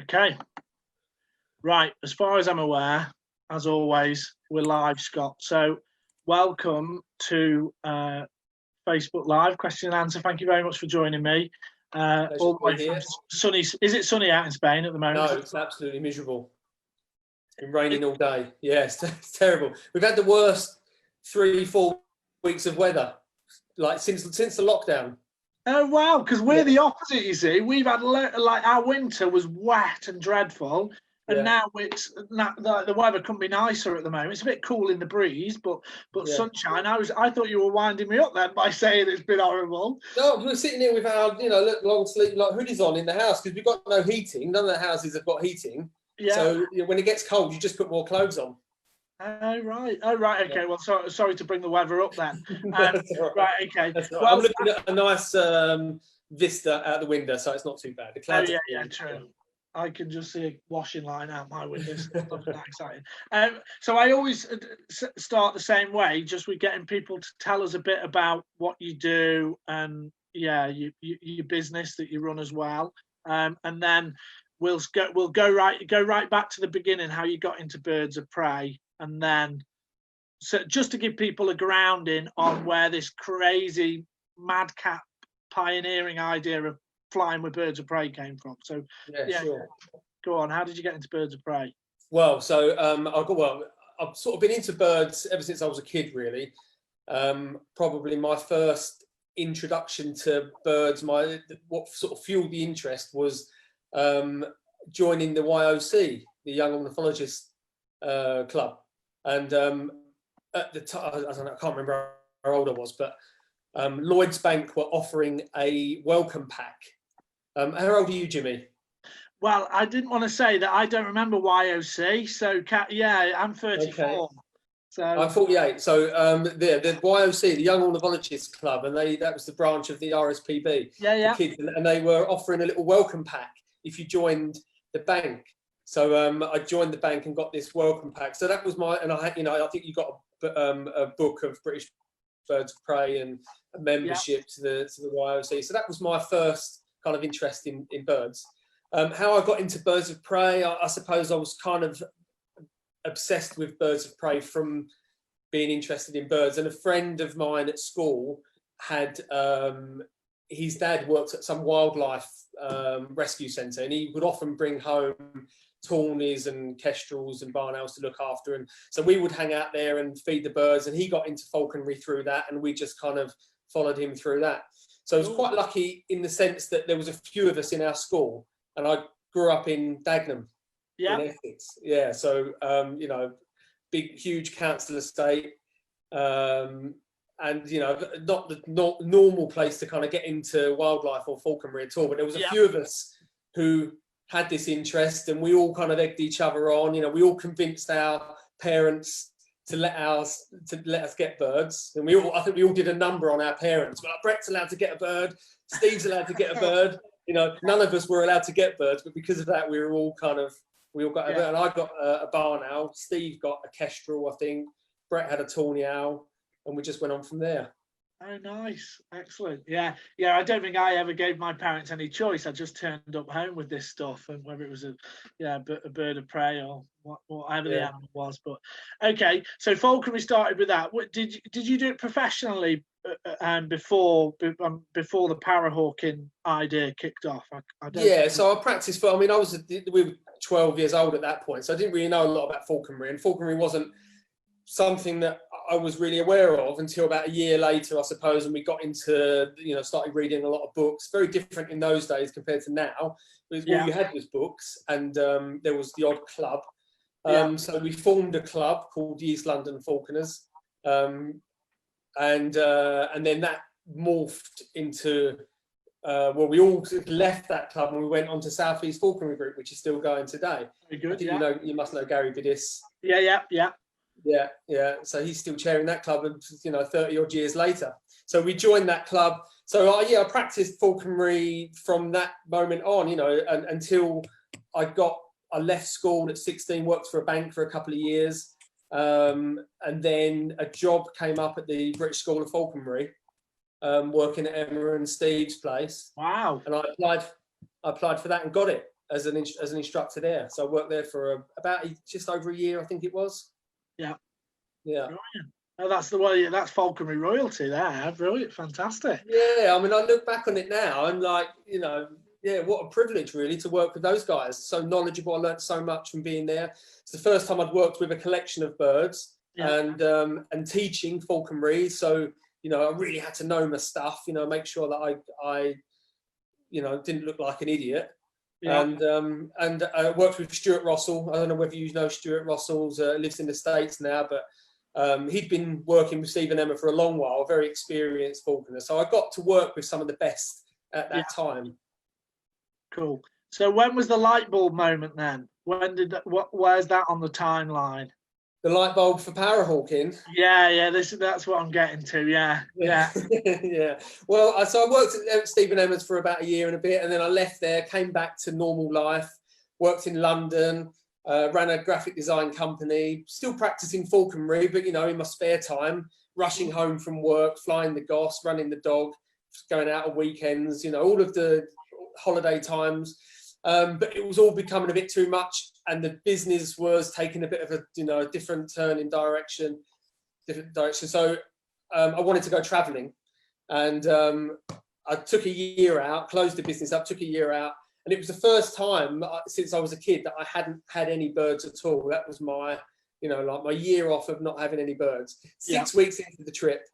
Okay. Right. As far as I'm aware, as always, we're live, Scott. So welcome to Facebook Live, question and answer. Thank you very much for joining me. All the way from sunny. Is it sunny out in Spain at the moment? No, it's absolutely miserable. It's been raining all day. Yeah, it's terrible. We've had the worst 3-4 weeks of weather, like since the lockdown. Oh wow! Because we're the opposite. You see, we've had like our winter was wet and dreadful, and now it's the weather couldn't be nicer at the moment. It's a bit cool in the breeze, but sunshine. I thought you were winding me up then by saying it's been horrible. No, we're sitting here with our long sleeve hoodies on in the house because we've got no heating. None of the houses have got heating. Yeah. So when it gets cold, you just put more clothes on. Oh right. Okay. Well, sorry to bring the weather up then. Right. Okay. Well, I'm looking at a nice vista out the window, so it's not too bad. The clouds true. I can just see a washing line out my window. That's that exciting. So I always start the same way, just with getting people to tell us a bit about what you do and your business that you run as well, and then we'll go right back to the beginning, how you got into birds of prey. And then, so just to give people a grounding on where this crazy madcap pioneering idea of flying with birds of prey came from. So, sure. Go on. How did you get into birds of prey? Well, so I've sort of been into birds ever since I was a kid, really. Probably my first introduction to birds, what sort of fueled the interest was joining the YOC, the Young Ornithologists Club. And at the time, I can't remember how old I was, but Lloyd's Bank were offering a welcome pack. How old are you, Jimmy? Well, I didn't want to say that I don't remember YOC. So, I'm 34. Okay. So I'm 48. So the YOC, the Young Ornithologists Club, and that was the branch of the RSPB. Yeah. The kids, and they were offering a little welcome pack if you joined the bank. So I joined the bank and got this welcome pack. So that was I think you got a book of British birds of prey and a membership to the YOC. So that was my first kind of interest in birds. How I got into birds of prey, I suppose I was kind of obsessed with birds of prey from being interested in birds. And a friend of mine at school had his dad worked at some wildlife rescue centre, and he would often bring home tawnies and kestrels and barn owls to look after, and so we would hang out there and feed the birds, and he got into falconry through that, and we just kind of followed him through that. So I was quite lucky in the sense that there was a few of us in our school, and I grew up in Dagenham in Essex. So big huge council estate, and not the normal place to kind of get into wildlife or falconry at all, but there was a few of us who had this interest, and we all kind of egged each other on. We all convinced our parents to let us get birds, and I think we all did a number on our parents. Well, Brett's allowed to get a bird, Steve's allowed to get a bird. None of us were allowed to get birds, but because of that, we all got a bird. And I got a barn owl. Steve got a kestrel, I think. Brett had a tawny owl, and we just went on from there. Oh, nice. Excellent. Yeah. I don't think I ever gave my parents any choice. I just turned up home with this stuff, and whether it was a bird of prey or whatever the animal was. But okay, so falconry started with that. Did you do it professionally before the parahawking idea kicked off? So I practiced we were 12 years old at that point, so I didn't really know a lot about falconry, and falconry wasn't something that I was really aware of until about a year later, I suppose, and we got into, started reading a lot of books. Very different in those days compared to now. All you had was books, and there was the odd club. So we formed a club called the East London Falconers, and then that morphed into, we all left that club and we went on to South East Falconry Group, which is still going today. Very good. You must know Gary Bidis. Yeah. So he's still chairing that club, 30 odd years later. So we joined that club. So I practiced falconry from that moment on, until I left school at 16, worked for a bank for a couple of years. And then a job came up at the British School of Falconry, working at Emma and Steve's place. Wow. And I applied for that and got it. as an instructor there. So I worked there for about just over a year, I think it was. Yeah. Brilliant. Oh, that's the way. That's falconry royalty there. Brilliant, fantastic. Yeah, I mean, I look back on it now and what a privilege really to work with those guys. So knowledgeable. I learned so much from being there. It's the first time I'd worked with a collection of birds and teaching falconry. So, I really had to know my stuff, make sure that I didn't look like an idiot. Yeah. And I worked with Stuart Russell. I don't know whether you know Stuart Russell's lives in the States now, but he'd been working with Steve and Emma for a long while, very experienced falconer. So I got to work with some of the best at that time. Cool. So when was the light bulb moment then? Where's that on the timeline? The light bulb for parahawking. Yeah. That's what I'm getting to. Yeah. Yeah. Well, so I worked at Steve and Emma's for about a year and a bit, and then I left there, came back to normal life, worked in London, ran a graphic design company, still practicing falconry, but in my spare time, rushing home from work, flying the goss, running the dog, going out on weekends, all of the holiday times. But it was all becoming a bit too much, and the business was taking a bit of a different turn in direction. So I wanted to go traveling, and I took a year out, closed the business up, took a year out, and it was the first time since I was a kid that I hadn't had any birds at all. That was my my year off of not having any birds. 6 weeks into the trip,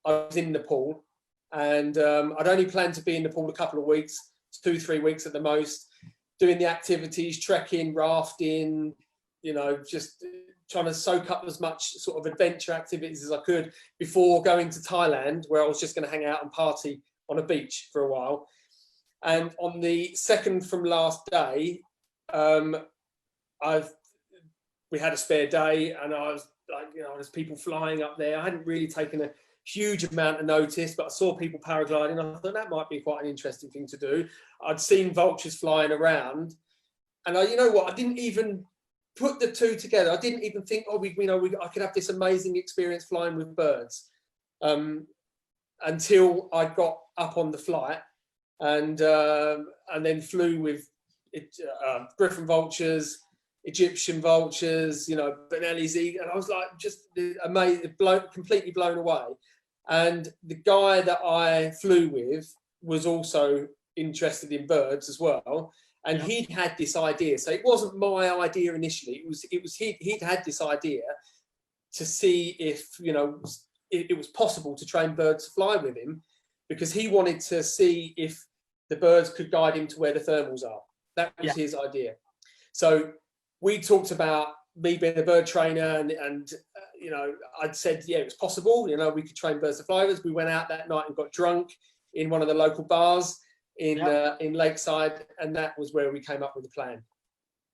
I was in Nepal, and I'd only planned to be in Nepal a couple of weeks, 2-3 weeks at the most, doing the activities, trekking, rafting, just trying to soak up as much sort of adventure activities as I could before going to Thailand, where I was just going to hang out and party on a beach for a while. And on the second from last day, we had a spare day, and I was like, there's people flying up there. I hadn't really taken a huge amount of notice, but I saw people paragliding. I thought that might be quite an interesting thing to do. I'd seen vultures flying around, and I didn't even put the two together. I didn't even think, I could have this amazing experience flying with birds, until I got up on the flight and then flew with griffon vultures, Egyptian vultures, Benelli's eagle, and I was like just amazed, completely blown away. And the guy that I flew with was also interested in birds as well, and he'd had this idea. So it wasn't my idea initially. He'd had this idea to see if it was possible to train birds to fly with him, because he wanted to see if the birds could guide him to where the thermals are. That was his idea. So we talked about me being a bird trainer, and I'd said, it was possible. We could train birds to fly with us. We went out that night and got drunk in one of the local bars in Lakeside, and that was where we came up with the plan.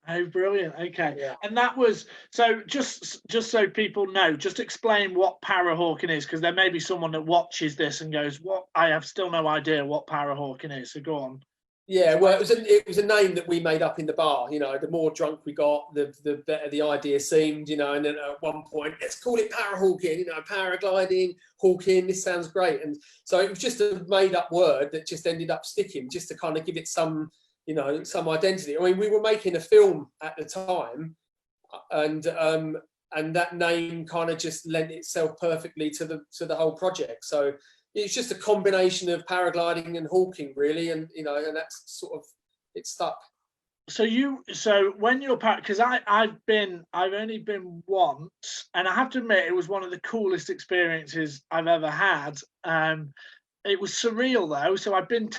Oh, brilliant. Okay. Yeah. And that was, so just so people know, just explain what parahawking is, because there may be someone that watches this and goes, "What? I have still no idea what parahawking is." So go on. Yeah, well, it was a name that we made up in the bar. The more drunk we got, the better the idea seemed. And then at one point, let's call it parahawking. Paragliding, hawking. This sounds great. And so it was just a made-up word that just ended up sticking, just to kind of give it some identity. I mean, we were making a film at the time, and that name kind of just lent itself perfectly to the whole project. So it's just a combination of paragliding and hawking, really, and that's sort of, it stuck. So when you're because I've only been once, and I have to admit it was one of the coolest experiences I've ever had. It was surreal though. So I've been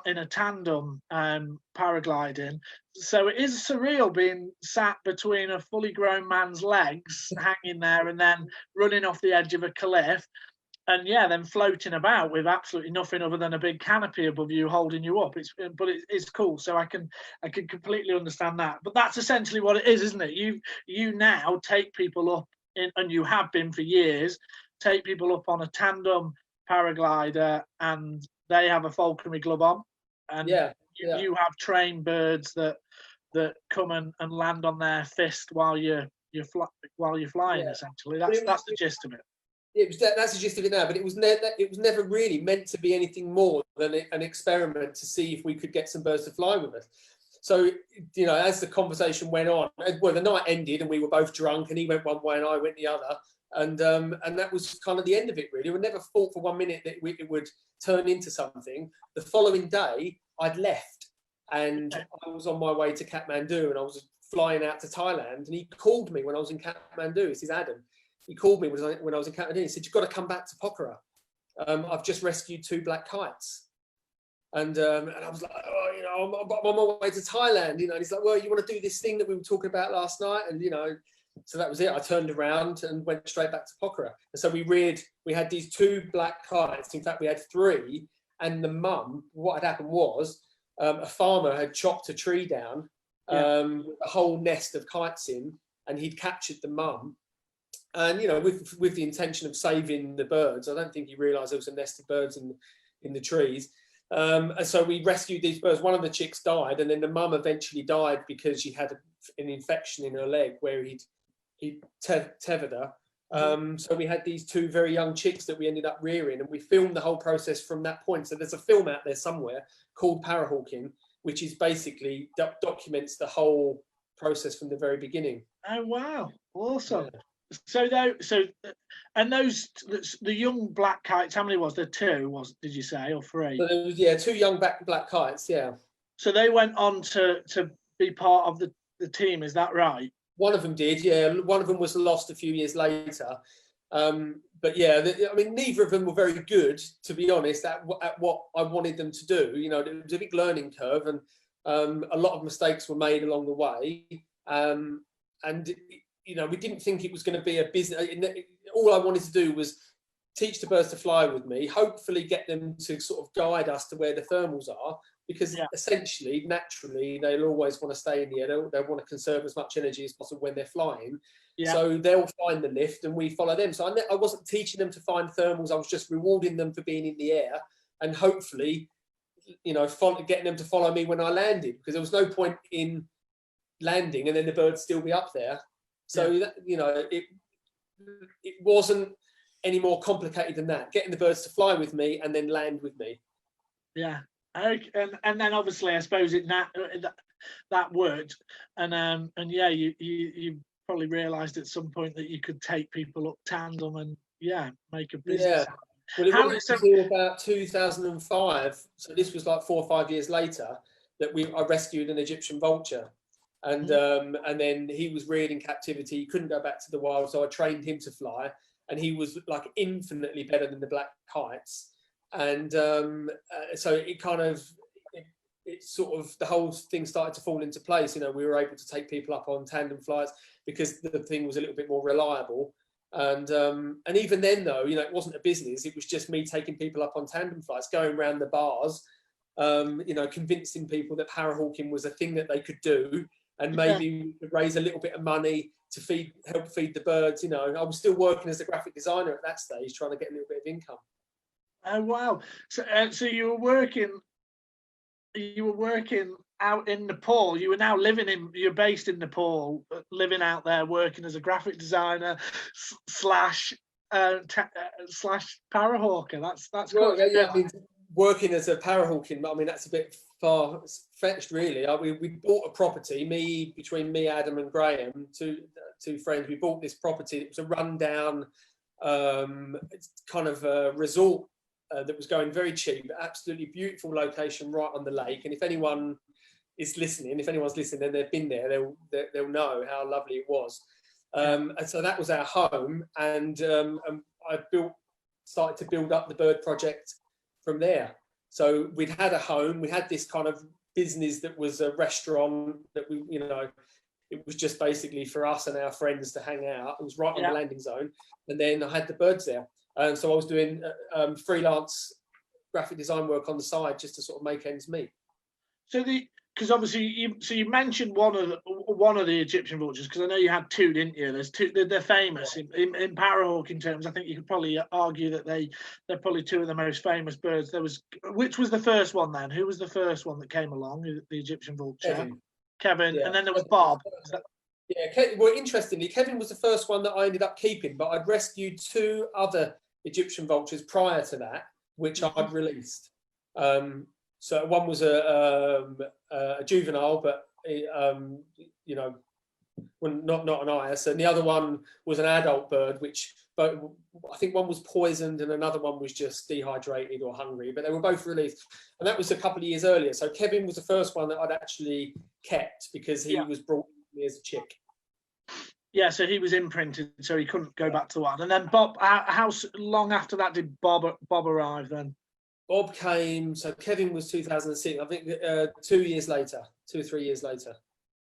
in a tandem paragliding. So it is surreal being sat between a fully grown man's legs, hanging there, and then running off the edge of a cliff. And then floating about with absolutely nothing other than a big canopy above you holding you up. It's cool. So I can completely understand that. But that's essentially what it is, isn't it? You now take people up and you have been for years, take people up on a tandem paraglider, and they have a falconry glove on, and you have trained birds that come and land on their fist while you're flying. Essentially, that's the gist of it. That's the gist of it now, but it was never really meant to be anything more than an experiment to see if we could get some birds to fly with us. So, you know, as the conversation went on, well, the night ended and we were both drunk, and he went one way and I went the other. And that was kind of the end of it, really. We never thought for 1 minute that it would turn into something. The following day, I'd left and I was on my way to Kathmandu, and I was flying out to Thailand. And he called me when I was in Kathmandu. This is Adam. He called me when I was in Kathmandu. He said, "You've got to come back to Pokhara. I've just rescued 2 black kites." And I was like, "Oh, you know, I'm on my way to Thailand." You know, and he's like, "Well, you want to do this thing that we were talking about last night?" And, you know, so that was it. I turned around and went straight back to Pokhara. And so we had these 2 black kites. In fact, we had 3. And the mum, what had happened was a farmer had chopped a tree down, a whole nest of kites in, and he'd captured the mum. And, you know, with the intention of saving the birds. I don't think he realised there was a nest of birds in the trees. And so we rescued these birds. One of the chicks died, and then the mum eventually died because she had an infection in her leg where he'd tethered her. So we had these 2 very young chicks that we ended up rearing, and we filmed the whole process from that point. So there's a film out there somewhere called Parahawking, which is basically documents the whole process from the very beginning. Oh wow, awesome! Yeah. And those the young black kites. How many was there? 2 did you say, or 3? So there was, 2 young black kites. Yeah. So they went on to be part of the team. Is that right? One of them did, yeah. One of them was lost a few years later. But yeah, I mean, neither of them were very good, to be honest, at what I wanted them to do. You know, it was a big learning curve, and a lot of mistakes were made along the way. And, you know, we didn't think it was going to be a business. All I wanted to do was teach the birds to fly with me, hopefully get them to sort of guide us to where the thermals are, because essentially, naturally, they'll always want to stay in the air. They'll want to conserve as much energy as possible when they're flying. Yeah. So they'll find the lift and we follow them. So I wasn't teaching them to find thermals. I was just rewarding them for being in the air and hopefully, you know, getting them to follow me when I landed, because there was no point in landing and then the birds still be up there. So, that, you know, it wasn't any more complicated than that. Getting the birds to fly with me and then land with me. Yeah. And then obviously I suppose that worked, and yeah, you probably realised at some point that you could take people up tandem and make a business. Yeah. Well, it wasn't until about 2005, so this was like 4 or 5 years later, that I rescued an Egyptian vulture, and then he was reared in captivity. He couldn't go back to the wild, so I trained him to fly, and he was like infinitely better than the black kites. And so it kind of, it sort of, the whole thing started to fall into place. You know, we were able to take people up on tandem flights because the thing was a little bit more reliable. And even then, though, you know, it wasn't a business. It was just me taking people up on tandem flights, going around the bars, you know, convincing people that parahawking was a thing that they could do, and maybe raise a little bit of money to help feed the birds. You know, I was still working as a graphic designer at that stage, trying to get a little bit of income. Oh wow! So you were working out in Nepal. You were now you're based in Nepal, living out there, working as a graphic designer slash parahawker. That's well, quite yeah. I mean, working as a parahawking, I mean, that's a bit far fetched, really. We bought a property. Between me, Adam, and Graham, two friends, we bought this property. It was a rundown, kind of a resort. That was going very cheap, absolutely beautiful location right on the lake. And if anyone's listening, and they've been there, they'll know how lovely it was. And so that was our home, and I started to build up the bird project from there. So we'd had a home, we had this kind of business that was a restaurant that we, you know, it was just basically for us and our friends to hang out. It was right on the landing zone, and then I had the birds there. And so I was doing freelance graphic design work on the side just to sort of make ends meet. So because obviously you mentioned one of the Egyptian vultures, because I know you had 2, didn't you? There's 2. They're famous in parahawking terms. I think you could probably argue that they're probably 2 of the most famous birds. Which was the first one then? Who was the first one that came along? The Egyptian vulture. Kevin. Yeah. And then there was Bob. Yeah, well, interestingly, Kevin was the first one that I ended up keeping, but I'd rescued 2 other Egyptian vultures prior to that, which I'd released. So one was a juvenile, but you know, not an IS, and the other one was an adult bird, which, but I think one was poisoned and another one was just dehydrated or hungry, but they were both released, and that was a couple of years earlier. So Kevin was the first one that I'd actually kept because he was brought to me as a chick. Yeah, so he was imprinted, so he couldn't go back to the wild. And then Bob, how long after that did Bob arrive then? Bob came, so Kevin was 2006, I think 2 years later, 2 or 3 years later.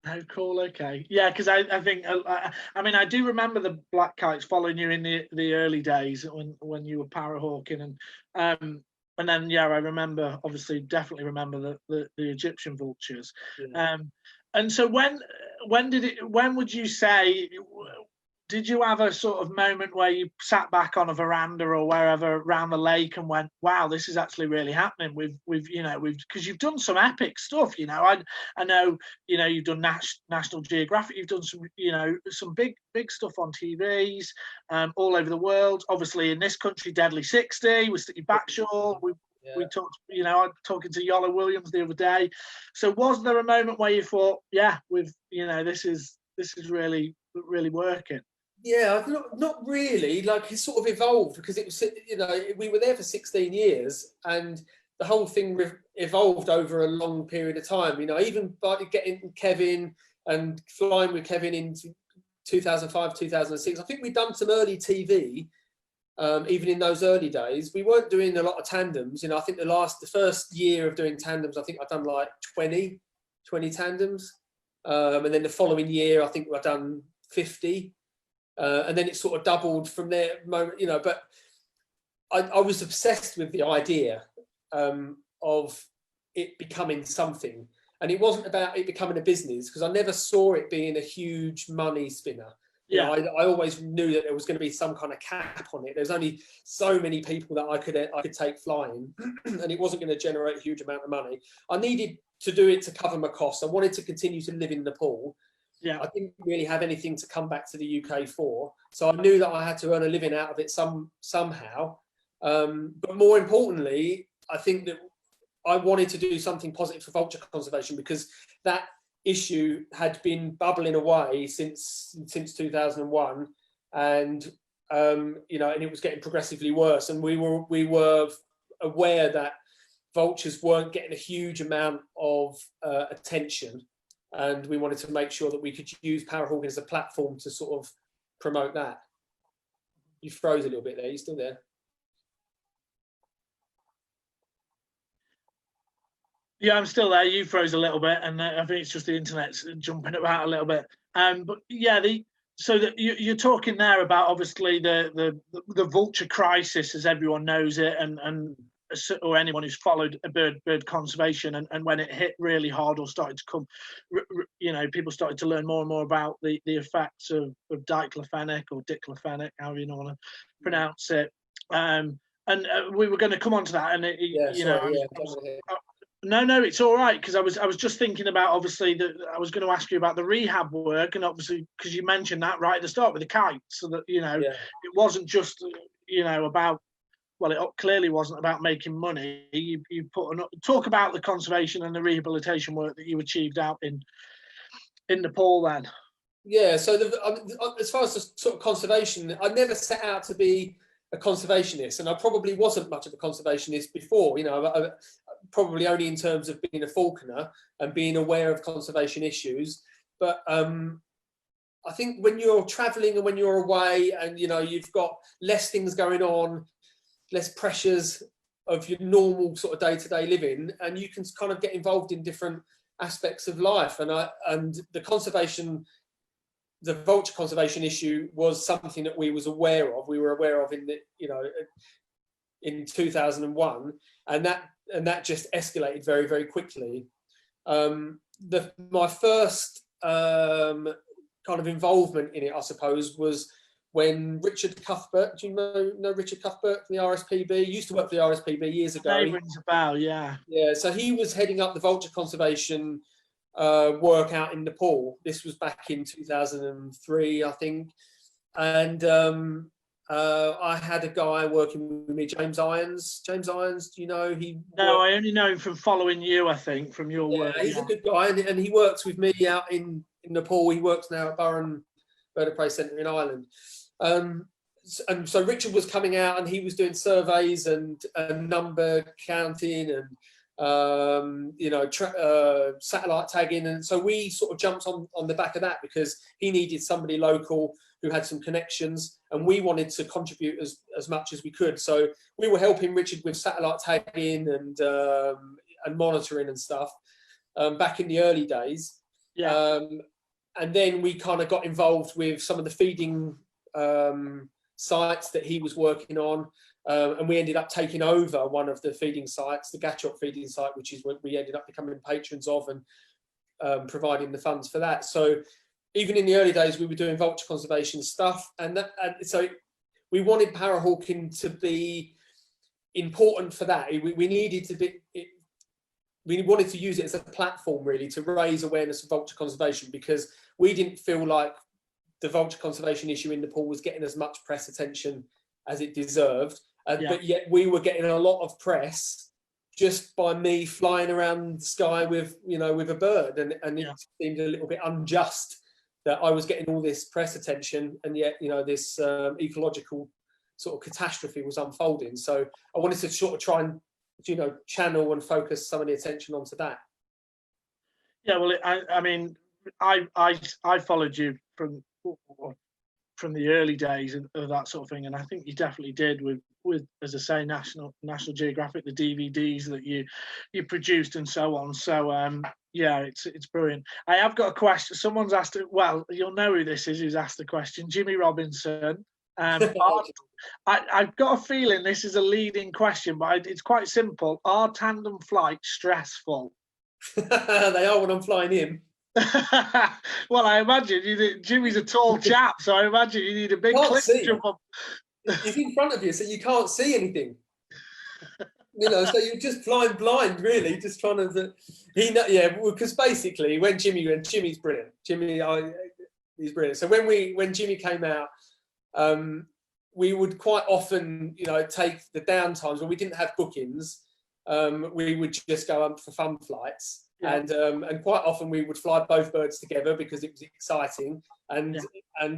Oh, cool. Okay, yeah, because I think I mean I do remember the black kites following you in the early days when you were parahawking, and then yeah, I remember, obviously, definitely remember the Egyptian vultures. Yeah. And so when would you say, did you have a sort of moment where you sat back on a veranda or wherever around the lake and went, wow, this is actually really happening? We've because you've done some epic stuff, I know, you've done National Geographic, you've done some big stuff on TVs, all over the world. Obviously in this country, Deadly 60, with Sticky Backshore. We talked, I'm talking to Yola Williams the other day. So was there a moment where you thought, yeah, this is really working? Yeah, not really. Like, it sort of evolved because it was, we were there for 16 years and the whole thing evolved over a long period of time. Even by getting Kevin and flying with Kevin in 2005, 2006, I think we'd done some early TV. Even in those early days, we weren't doing a lot of tandems. I think the first year of doing tandems, I think I'd done like 20 tandems. And then the following year, I think I'd done 50. And then it sort of doubled from there, but I was obsessed with the idea of it becoming something. And it wasn't about it becoming a business, because I never saw it being a huge money spinner. Yeah. I always knew that there was going to be some kind of cap on it. There's only so many people that I could take flying, and it wasn't going to generate a huge amount of money. I needed to do it to cover my costs. I wanted to continue to live in Nepal. Yeah. I didn't really have anything to come back to the UK for, so I knew that I had to earn a living out of it somehow. But more importantly, I think that I wanted to do something positive for vulture conservation, because that issue had been bubbling away since 2001, and and it was getting progressively worse. And we were aware that vultures weren't getting a huge amount of attention. And we wanted to make sure that we could use parahawking as a platform to sort of promote that. You froze a little bit there. You still there? Yeah, I'm still there. You froze a little bit, and I think it's just the internet's jumping about a little bit. But yeah, so that you're talking there about, obviously, the vulture crisis, as everyone knows it, and or anyone who's followed a bird conservation, and when it hit really hard or started to come, people started to learn more and more about the effects of diclofenac or diclofenac, however you want to pronounce it. And we were going to come on to that, and No, it's all right, because I was just thinking about, obviously, that I was going to ask you about the rehab work, and obviously because you mentioned that right at the start with the kites, so that it wasn't just about, well, it clearly wasn't about making money. You talk about the conservation and the rehabilitation work that you achieved out in Nepal then. Yeah, so as far as the sort of conservation, I never set out to be a conservationist, and I probably wasn't much of a conservationist before. Probably only in terms of being a falconer and being aware of conservation issues. But I think when you're traveling and when you're away, and you've got less things going on, less pressures of your normal sort of day-to-day living, and you can kind of get involved in different aspects of life. And the vulture conservation issue was something that we were aware of in 2001, and that just escalated very, very quickly. My first kind of involvement in it, I suppose, was when Richard Cuthbert, do you know Richard Cuthbert from the RSPB? He used to work for the RSPB years ago. He rings a bell, yeah. Yeah, so he was heading up the vulture conservation work out in Nepal. This was back in 2003, I think. And I had a guy working with me, James Irons. James Irons, do you know? No, I only know him from following you, I think, from your work. He's a good guy, and he works with me out in Nepal. He works now at Burren Bird of Prey Centre in Ireland. And so Richard was coming out, and he was doing surveys and number counting and satellite tagging, and so we sort of jumped on the back of that because he needed somebody local who had some connections, and we wanted to contribute as much as we could. So we were helping Richard with satellite tagging and monitoring and stuff back in the early days. And then we kind of got involved with some of the feeding sites that he was working on, and we ended up taking over one of the feeding sites, the Gachok feeding site, which is what we ended up becoming patrons of and providing the funds for that. So even in the early days, we were doing vulture conservation stuff, and so we wanted parahawking to be important for that. We needed to be. We wanted to use it as a platform, really, to raise awareness of vulture conservation, because we didn't feel like the vulture conservation issue in Nepal was getting as much press attention as it deserved. But yet we were getting a lot of press just by me flying around the sky with a bird, and it seemed a little bit unjust that I was getting all this press attention, and yet this ecological sort of catastrophe was unfolding. So I wanted to sort of try and channel and focus some of the attention onto that. Yeah, well, I mean, I followed you from the early days of that sort of thing, and I think you definitely did with as I say, National Geographic, the DVDs that you produced and so on. So yeah, it's brilliant. I have got a question. Someone's asked it. Well, you'll know who this is who's asked the question. Jimmy Robinson. I've got a feeling this is a leading question, but it's quite simple. Are tandem flights stressful? They are when I'm flying in. Well, I imagine Jimmy's a tall chap, so I imagine you need a big cliff to jump up. He's in front of you, so you can't see anything. So you're just flying blind, really, just trying to. Because basically, when Jimmy's brilliant. He's brilliant. So when Jimmy came out, we would quite often, take the down times when we didn't have bookings. We would just go up for fun flights. Yeah. And quite often we would fly both birds together because it was exciting. And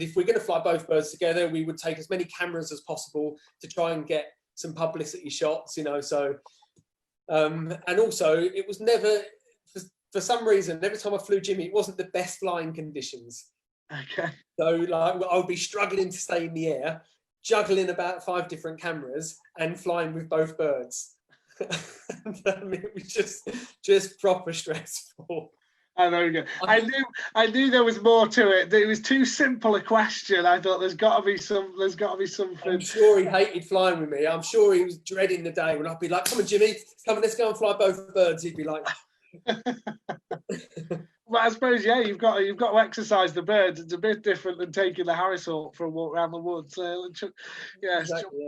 if we're going to fly both birds together, we would take as many cameras as possible to try and get some publicity shots, So, and also it was never, for some reason, every time I flew Jimmy, it wasn't the best flying conditions. Okay. So like I would be struggling to stay in the air, juggling about 5 different cameras and flying with both birds. It was just proper stressful. Oh, there we go. I knew there was more to it. It was too simple a question. I thought there's got to be something. I'm sure he hated flying with me. I'm sure he was dreading the day when I'd be like, "Come on, Jimmy, come on, let's go and fly both birds." He'd be like. Well, I suppose you've got to exercise the birds. It's a bit different than taking the Harris Hawk for a walk around the woods.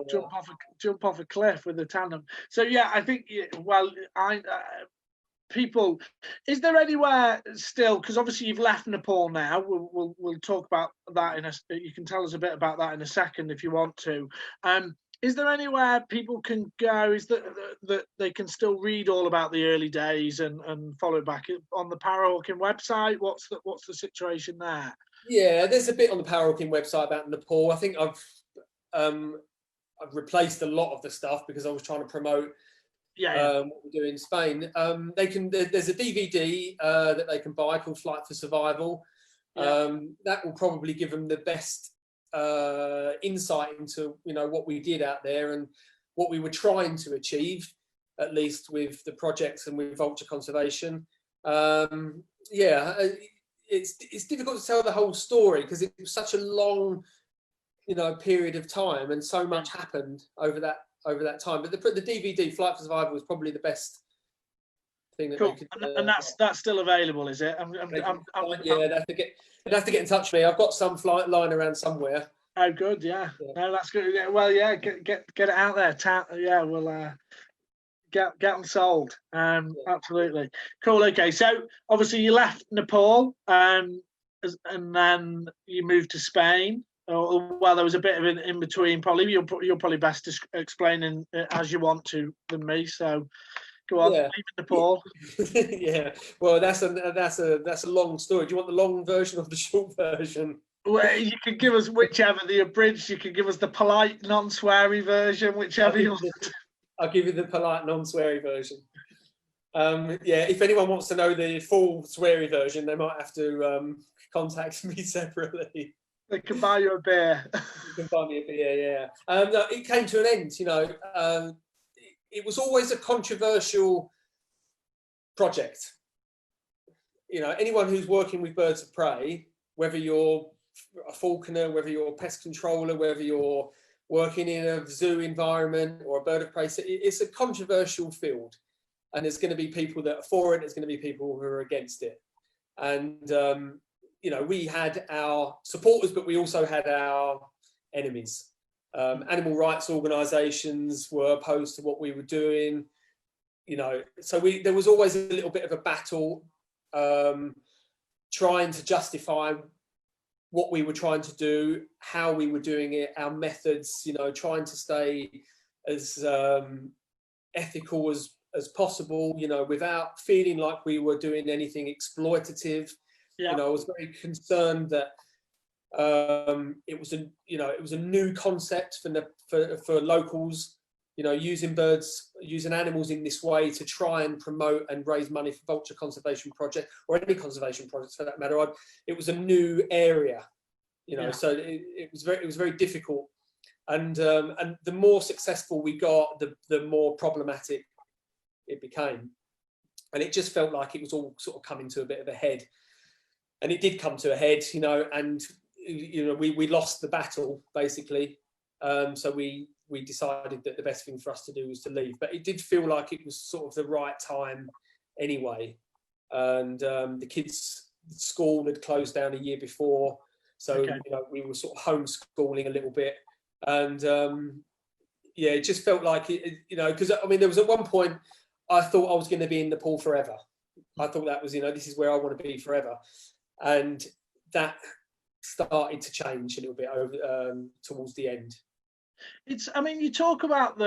Jump off a cliff with a tandem. So yeah, I think people. Is there anywhere still? Because obviously you've left Nepal now. We'll talk about that you can tell us a bit about that in a second if you want to. Is there anywhere people can go? Is that they can still read all about the early days and follow back on the parahawking website? What's the situation there? Yeah, there's a bit on the parahawking website about Nepal. I think I've replaced a lot of the stuff because I was trying to promote what we do in Spain. There's a DVD that they can buy called Flight for Survival. That will probably give them the best insight into what we did out there and what we were trying to achieve, at least with the projects and with vulture conservation. It's difficult to tell the whole story because it was such a long period of time and so much happened over that time. But the DVD Flight for Survival was probably the best thing that they could, and that's still available, is it? They'd have to get in touch with me. I've got some flight lying around somewhere. Oh, good, yeah. No, that's good. Yeah, well, yeah, get it out there. We'll get them sold. Absolutely cool. Okay, so obviously you left Nepal, and then you moved to Spain. Oh, well, there was a bit of an in between. Probably you're probably best explaining it as you want to than me. So go on, Yeah. leave it to Paul. Yeah. Well, that's a long story. Do you want the long version or the short version? Well, you could give us whichever, the abridged. You could give us the polite, non-sweary version, whichever you want. I'll give you the polite, non-sweary version. Yeah, if anyone wants to know the full sweary version, they might have to contact me separately. They can buy you a beer. You can buy me a beer, yeah. No, it came to an end, you know. It was always a controversial project. You know, anyone who's working with birds of prey, whether you're a falconer, whether you're a pest controller, whether you're working in a zoo environment or a bird of prey, it's a controversial field. And there's going to be people that are for it, there's going to be people who are against it. And, you know, we had our supporters, but we also had our enemies. Animal rights organisations were opposed to what we were doing. You know, so there was always a little bit of a battle trying to justify what we were trying to do, how we were doing it, our methods, you know, trying to stay as ethical as possible, you know, without feeling like we were doing anything exploitative. Yeah. You know, I was very concerned that it was a new concept for locals, you know, using animals in this way to try and promote and raise money for vulture conservation project or any conservation projects for that matter. It was a new area, you know, so it was very difficult. And the more successful we got, the more problematic it became. And it just felt like it was all sort of coming to a bit of a head. And it did come to a head, you know, and you know, we lost the battle basically. So we decided that the best thing for us to do was to leave. But it did feel like it was sort of the right time anyway. And the kids' school had closed down a year before. So, you know, we were sort of homeschooling a little bit. And yeah, it just felt like it, you know, because I mean, there was at one point I thought I was going to be in Nepal forever. I thought that was, you know, this is where I want to be forever. And that started to change a little bit over towards the end. I mean, you talk about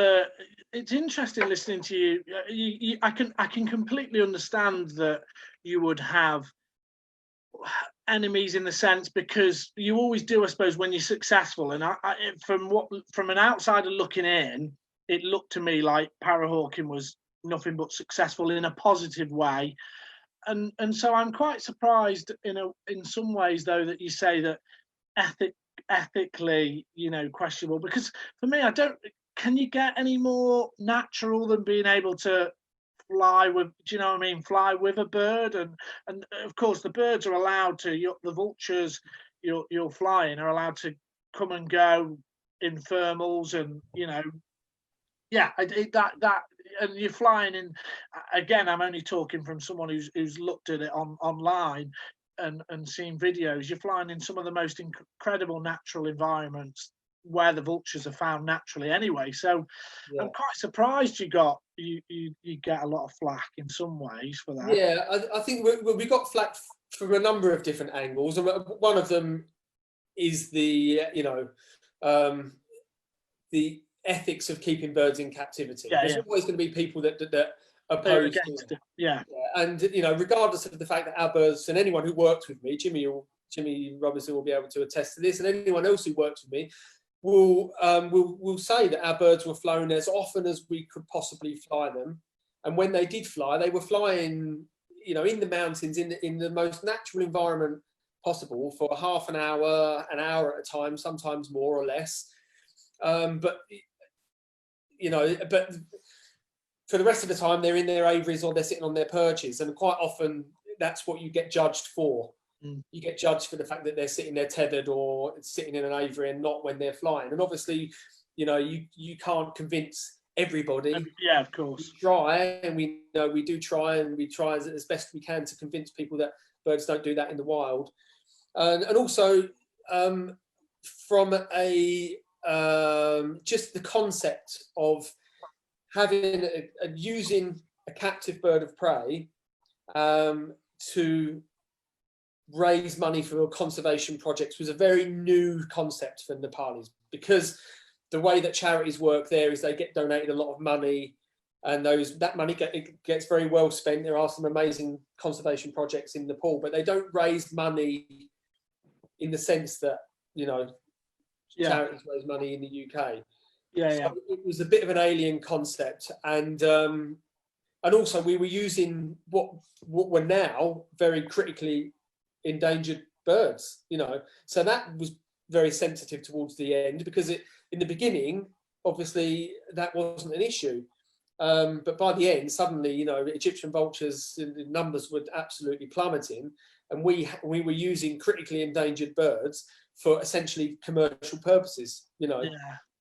it's interesting listening to you. I can completely understand that you would have enemies in the sense, because you always do, I suppose, when you're successful. And from an outsider looking in, it looked to me like parahawking was nothing but successful in a positive way. And so I'm quite surprised in some ways, though, that you say that ethically, you know, questionable, because for me, can you get any more natural than being able to fly with, do you know what I mean, fly with a bird? And of course the birds are allowed to, the vultures you're flying are allowed to come and go in thermals, and you know, yeah, that and you're flying in, again, I'm only talking from someone who's looked at it online and seen videos. You're flying in some of the most incredible natural environments where the vultures are found naturally anyway. So yeah. I'm quite surprised you get a lot of flack in some ways for that. Yeah, I think we got flack from a number of different angles, and one of them is the, you know, the ethics of keeping birds in captivity. Yeah, there's always going to be people that oppose against it. Yeah. And you know, regardless of the fact that our birds, and anyone who works with me, Jimmy Robinson will be able to attest to this, and anyone else who works with me will say that our birds were flown as often as we could possibly fly them. And when they did fly, they were flying, you know, in the mountains, in the most natural environment possible for half an hour at a time, sometimes more or less. But you know, but for the rest of the time, they're in their aviaries or they're sitting on their perches, and quite often that's what you get judged for. You get judged for the fact that they're sitting there tethered or sitting in an aviary, and not when they're flying. And obviously, you know, you can't convince everybody. Yeah, of course. We try, and we do try, and we try as best we can to convince people that birds don't do that in the wild. And also from a just the concept of having using a captive bird of prey to raise money for conservation projects was a very new concept for Nepalis, because the way that charities work there is they get donated a lot of money, and that money gets very well spent. There are some amazing conservation projects in Nepal, but they don't raise money in the sense that, you know, charities raise money in the UK. So it was a bit of an alien concept, and also we were using what were now very critically endangered birds, you know. So that was very sensitive towards the end, because in the beginning, obviously, that wasn't an issue. But by the end, suddenly, you know, Egyptian vultures, the numbers were absolutely plummeting, and we were using critically endangered birds for essentially commercial purposes, you know.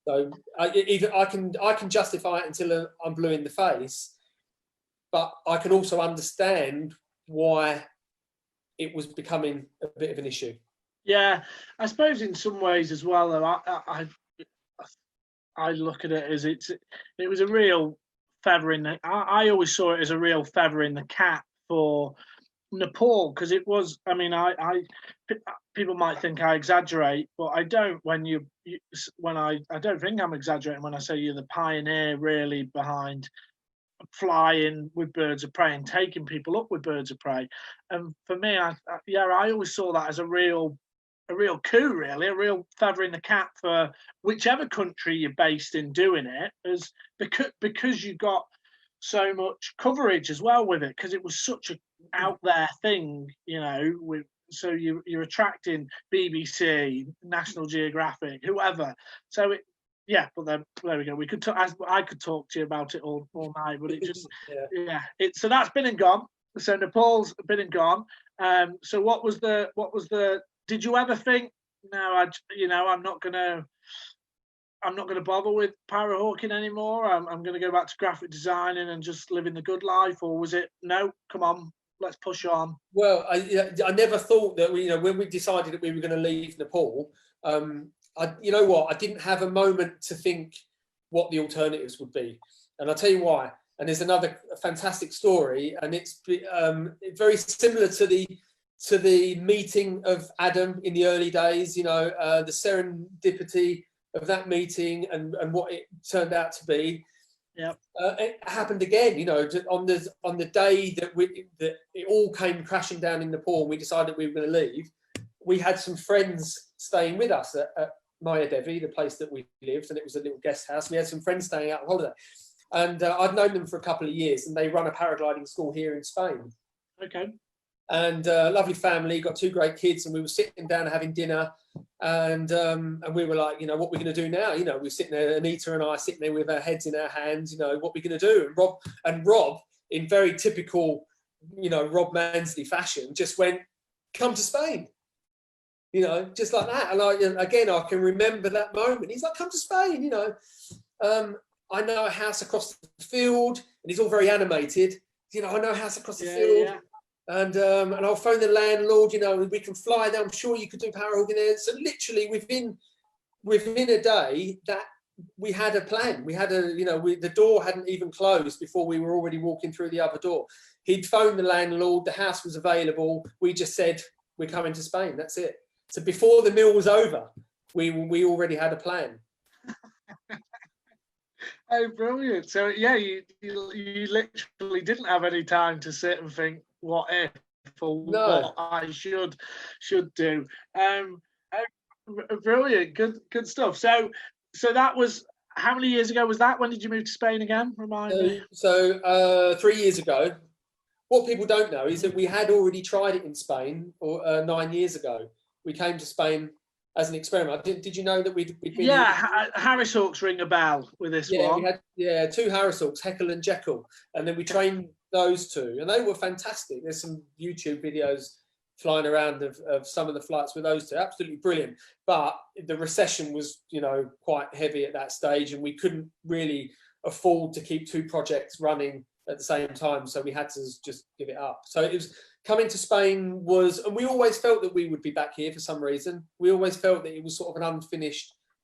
So I can justify it until I'm blue in the face, but I can also understand why it was becoming a bit of an issue. Yeah, I suppose in some ways as well, though, I look at it as it was a real feather in the. I always saw it as a real feather in the cap for Nepal, because it was. I mean, people might think I exaggerate, but I don't. I don't think I'm exaggerating when I say you're the pioneer, really, behind flying with birds of prey and taking people up with birds of prey. And for me, I always saw that as a real coup, really, a real feather in the cap for whichever country you're based in doing it, as because you got so much coverage as well with it, because it was such a out there thing, you know. So you're attracting BBC, National Geographic, whoever. So but then there we go. We could I could talk to you about it all night, but it just so that's been and gone. So Nepal's been and gone. So what was the did you ever think, no, I'm not gonna bother with parahawking anymore. I'm gonna go back to graphic designing and just living the good life, or was it, no, come on, let's push on? Well, I never thought that when we decided that we were going to leave Nepal, you know what, I didn't have a moment to think what the alternatives would be, and I'll tell you why. And there's another fantastic story, and it's very similar to the meeting of Adam in the early days. You know, the serendipity of that meeting and what it turned out to be. Yeah, it happened again. You know, on the day that it all came crashing down in Nepal, and we decided we were going to leave. We had some friends staying with us at Maya Devi, the place that we lived, and it was a little guest house. We had some friends staying out on holiday, and I'd known them for a couple of years, and they run a paragliding school here in Spain. Okay. And lovely family, got 2 great kids, and we were sitting down having dinner, and we were like, what we're going to do now? You know, we're sitting there, Anita and I sitting there with our heads in our hands, what we're going to do? And Rob, in very typical, Rob Mansley fashion, just went, come to Spain. Just like that. And again, I can remember that moment. He's like, come to Spain, I know a house across the field, and he's all very animated. I know a house across the field. Yeah. And I'll phone the landlord, we can fly there. I'm sure you could do parahawking there. So literally within a day that we had a plan. We had the door hadn't even closed before we were already walking through the other door. He'd phoned the landlord, the house was available. We just said, we're coming to Spain. That's it. So before the meal was over, we already had a plan. Oh, brilliant. So yeah, you literally didn't have any time to sit and think, what if, or what I should do. Brilliant, good stuff. So that was, how many years ago was that? When did you move to Spain again? Remind me. So 3 years ago. What people don't know is that we had already tried it in Spain 9 years ago. We came to Spain as an experiment. Did you know that we'd been? Yeah, Harris Hawks ring a bell with this one. We had 2 Harris Hawks, Heckle and Jekyll, and then we trained those 2, and they were fantastic. There's some YouTube videos flying around of some of the flights with those 2, absolutely brilliant. But the recession was, quite heavy at that stage, and we couldn't really afford to keep 2 projects running at the same time, so we had to just give it up. So it was coming to Spain and we always felt that we would be back here for some reason. We always felt that it was sort of an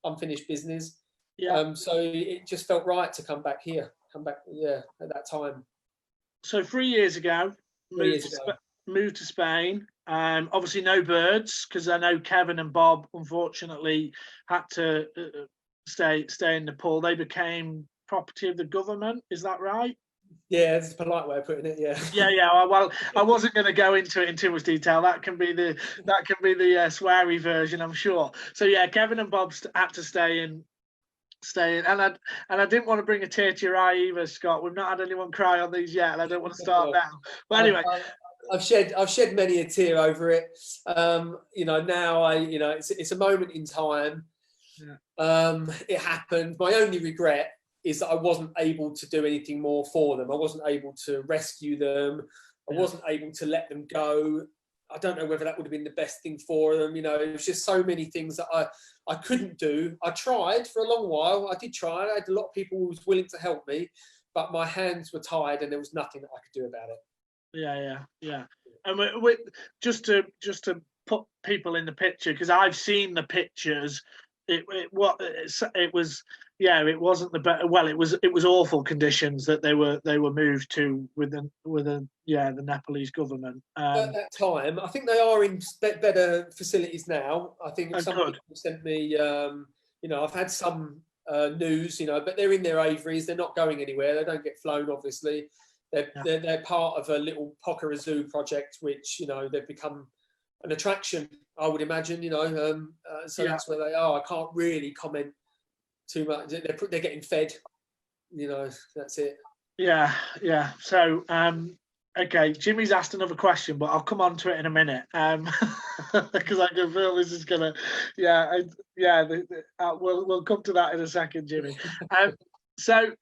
unfinished business. Yeah. So it just felt right to come back here. At that time. So 3 years ago, moved moved to Spain. Obviously no birds, because I know Kevin and Bob unfortunately had to stay in Nepal. They became property of the government. Is that right? Yeah, it's a polite way of putting it. Yeah. Yeah. Well, I wasn't going to go into it in too much detail. That can be the sweary version, I'm sure. So yeah, Kevin and Bob had to stay in, and I didn't want to bring a tear to your eye either, Scott. We've not had anyone cry on these yet, and I don't want to start now. But anyway, I've shed many a tear over it. Now it's a moment in time. Yeah. It happened. My only regret is that I wasn't able to do anything more for them. I wasn't able to rescue them. I wasn't able to let them go. I don't know whether that would have been the best thing for them. It was just so many things that I couldn't do. I tried for a long while. I did try. I had a lot of people who was willing to help me, but my hands were tied and there was nothing that I could do about it. Yeah. And we just to put people in the picture, because I've seen the pictures. It wasn't the better. Well, it was awful conditions that they were moved to with the Nepalese government. At that time, I think they are in better facilities now. I think some people sent me. I've had some news. But they're in their aviaries. They're not going anywhere. They don't get flown, obviously. They're part of a little Pokhara Zoo project, which they've become an attraction, I would imagine. That's where they are. I can't really comment too much. They're getting fed. That's it. Yeah. So okay, Jimmy's asked another question, but I'll come on to it in a minute, because I can feel this is gonna. We'll come to that in a second, Jimmy. So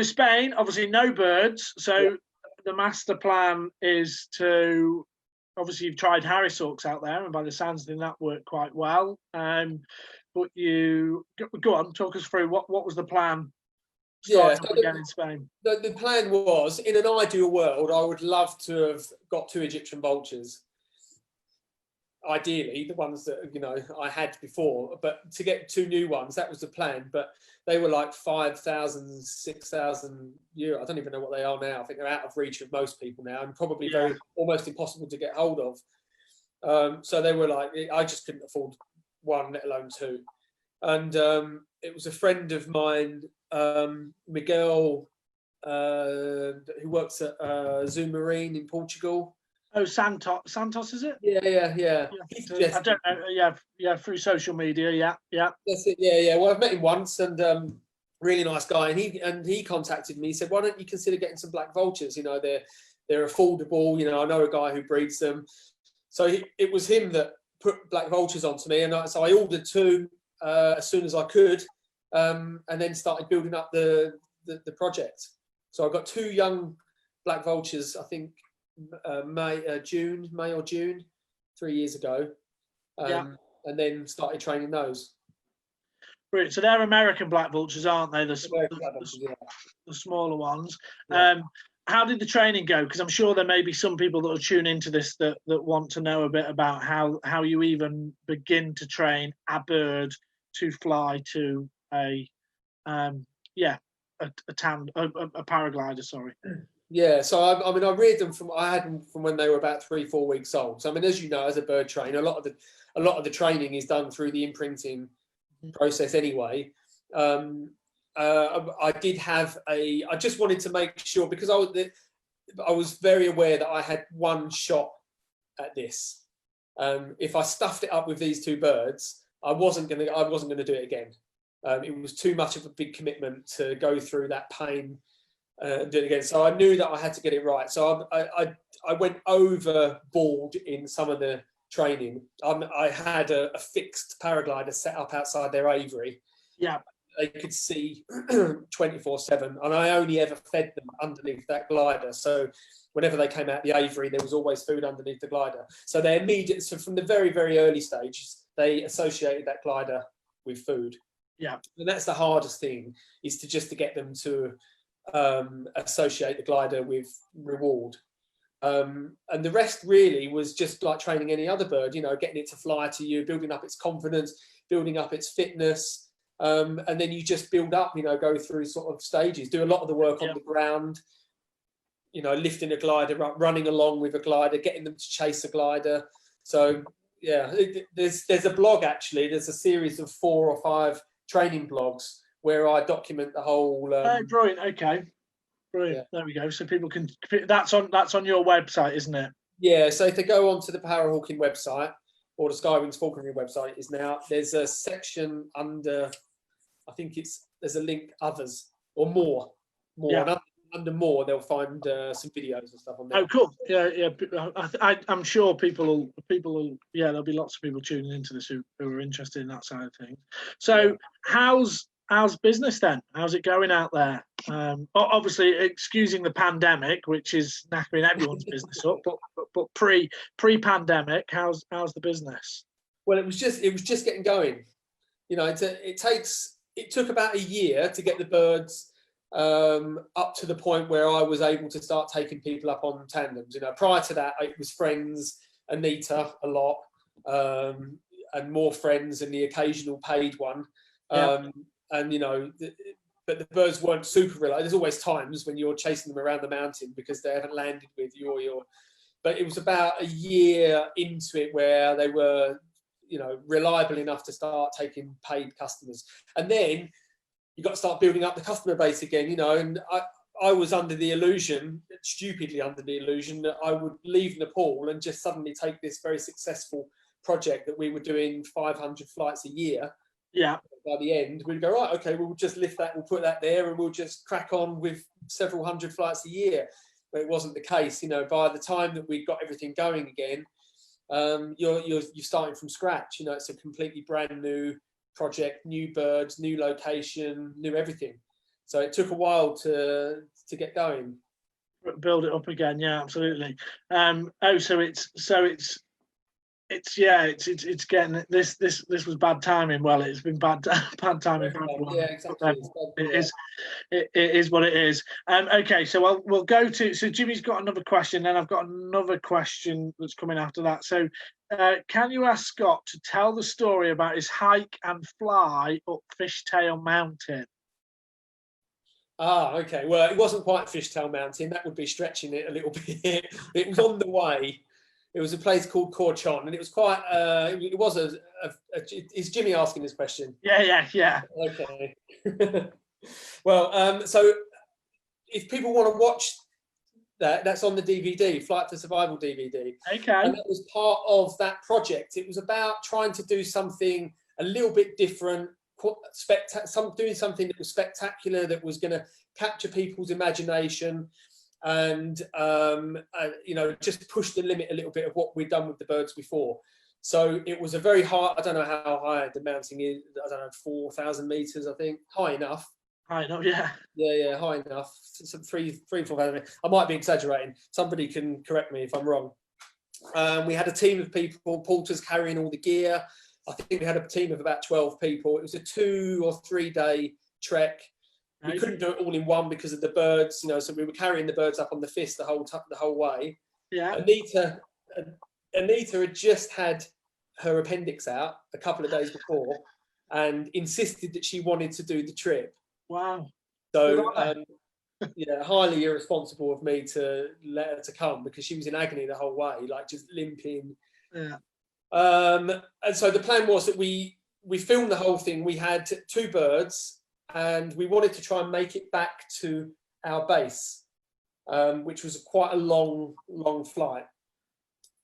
Spain, obviously no birds. So the master plan is to, obviously you've tried Harris hawks out there, and by the sounds of things that worked quite well. But you go on, talk us through what was the plan starting up again in Spain? The plan was, in an ideal world, I would love to have got 2 Egyptian vultures. Ideally, the ones that I had before, but to get 2 new ones, that was the plan. But they were like 5,000, 6,000 euro. I don't even know what they are now. I think they're out of reach of most people now, and probably almost impossible to get hold of. So they were like, I just couldn't afford 1, let alone 2. And it was a friend of mine, Miguel, who works at Zoo Marine in Portugal. Oh, Santos, is it? Yeah. I don't know. Yeah, through social media. Yeah. That's it. Yeah. Well, I've met him once, and really nice guy. And he contacted me. He said, "Why don't you consider getting some black vultures? They're affordable. I know a guy who breeds them." So it was him that put black vultures onto me, and so I ordered 2 as soon as I could, and then started building up the project. So I got 2 young black vultures, I think May or June 3 years ago, and then started training those. Brilliant. So they're American black vultures, aren't they? The smaller ones. Yeah. How did the training go? Because I'm sure there may be some people that will tune into this that want to know a bit about how you even begin to train a bird to fly to a paraglider. Sorry. Yeah, so I reared them I had them from when they were about 3-4 weeks old. So as you know, as a bird trainer, a lot of the training is done through the imprinting process anyway. I did have I just wanted to make sure, because I was very aware that I had 1 shot at this. If I stuffed it up with these 2 birds, I wasn't gonna do it again. It was too much of a big commitment to go through that pain. Do it again. So I knew that I had to get it right. So I went overboard in some of the training. I had a fixed paraglider set up outside their aviary. Yeah. They could see 24/7, and I only ever fed them underneath that glider. So whenever they came out the aviary, there was always food underneath the glider. So so from the very, very early stages, they associated that glider with food. Yeah. And that's the hardest thing, is to get them to associate the glider with reward, and the rest really was just like training any other bird, getting it to fly to you, building up its confidence, building up its fitness, and then you just build up, go through sort of stages, do a lot of the work on the ground, you know, lifting a glider up, running along with a glider, getting them to chase a glider. So yeah, there's a blog actually. There's a series of 4 or 5 training blogs where I document the whole. Oh, brilliant. Okay, brilliant. Yeah. There we go. So people can. That's on your website, isn't it? Yeah. So if they go onto the parahawking website or the Skywings falconry website, is now there's a section under. I think there's a link others or more. Yeah. And under more, they'll find some videos and stuff on there. Oh, cool. Yeah. I'm sure people will. Yeah, there'll be lots of people tuning into this who are interested in that side of things. So how's business then? How's it going out there? Obviously, excusing the pandemic, which is knackering everyone's business up, but pre-pandemic, how's the business? Well, it was just getting going. You know, it took about a year to get the birds up to the point where I was able to start taking people up on tandems. You know, prior to that, it was friends, Anita a lot, and more friends, and the occasional paid one. And you know, but the birds weren't super reliable. There's always times when you're chasing them around the mountain because they haven't landed with you, but it was about a year into it where they were, you know, reliable enough to start taking paid customers. And then you got to start building up the customer base again, you know. And I was stupidly under the illusion that I would leave Nepal and just suddenly take this very successful project that we were doing 500 flights a year. Yeah. By the end, we'd go, right, okay, we'll just lift that, we'll put that there, and we'll just crack on with several hundred flights a year. But it wasn't the case, you know. By the time that we got everything going again, you're starting from scratch. You know, it's a completely brand new project, new birds, new location, new everything. So it took a while to get going. Build it up again, yeah, absolutely. It's getting this was bad timing. Well, it's been bad timing. Yeah, exactly. It is what it is. Okay, so we'll go to. So Jimmy's got another question, then I've got another question that's coming after that. So, can you ask Scott to tell the story about his hike and fly up Fishtail Mountain? Okay. Well, it wasn't quite Fishtail Mountain. That would be stretching it a little bit. It was on the way. It was a place called Korchon, and it was quite. It was is Jimmy asking this question? Yeah. Okay. Well, so if people want to watch that's on the DVD, Flight for Survival DVD. Okay. And that was part of that project. It was about trying to do something a little bit different, doing something that was spectacular, that was going to capture people's imagination. And you know, just push the limit a little bit of what we'd done with the birds before. So it was a very high, I don't know how high the mountain is, I don't know, 4,000 meters, I think. High enough. High enough, yeah. Yeah, high enough. Some 4,000 meters. I might be exaggerating. Somebody can correct me if I'm wrong. We had a team of people, porters carrying all the gear. I think we had a team of about 12 people. It was a 2 or 3 day trek. We couldn't do it all in one because of the birds, you know, so we were carrying the birds up on the fist the whole way. Yeah. Anita had just had her appendix out a couple of days before and insisted that she wanted to do the trip. Wow. So, yeah, highly irresponsible of me to let her to come because she was in agony the whole way, like just limping. Yeah. And so the plan was that we filmed the whole thing. We had 2 birds, and we wanted to try and make it back to our base, which was quite a long flight.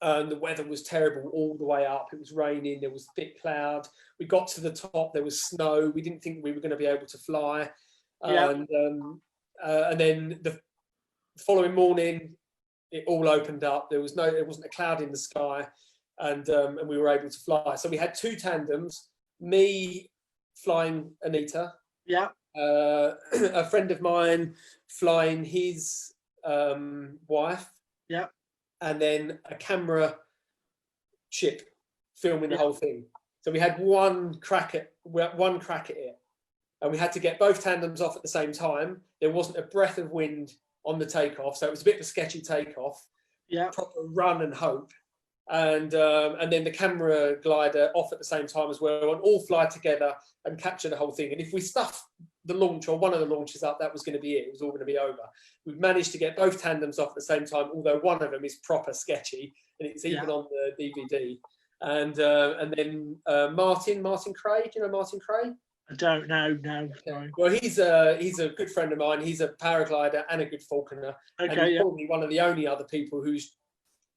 And the weather was terrible all the way up. It was raining, there was thick cloud. We got to the top, there was snow. We didn't think we were going to be able to fly. Yeah. And then the following morning, it all opened up. There wasn't a cloud in the sky, and we were able to fly. So we had 2 tandems, me flying Anita. Yeah. A friend of mine flying his wife. Yeah. And then a camera ship filming the whole thing. So we had one crack at it, and we had to get both tandems off at the same time. There wasn't a breath of wind on the takeoff, so it was a bit of a sketchy takeoff. Yeah. Proper run and hope. And then the camera glider off at the same time as well, and all fly together and capture the whole thing. And if we stuff the launch or one of the launches up, that was going to be it. It was all going to be over. We've managed to get both tandems off at the same time, although one of them is proper sketchy, and it's even on the DVD. And then Martin Cray. Do you know Martin Cray? I don't know. No. Okay. Well, he's a good friend of mine. He's a paraglider and a good falconer. Okay. And he's probably one of the only other people who's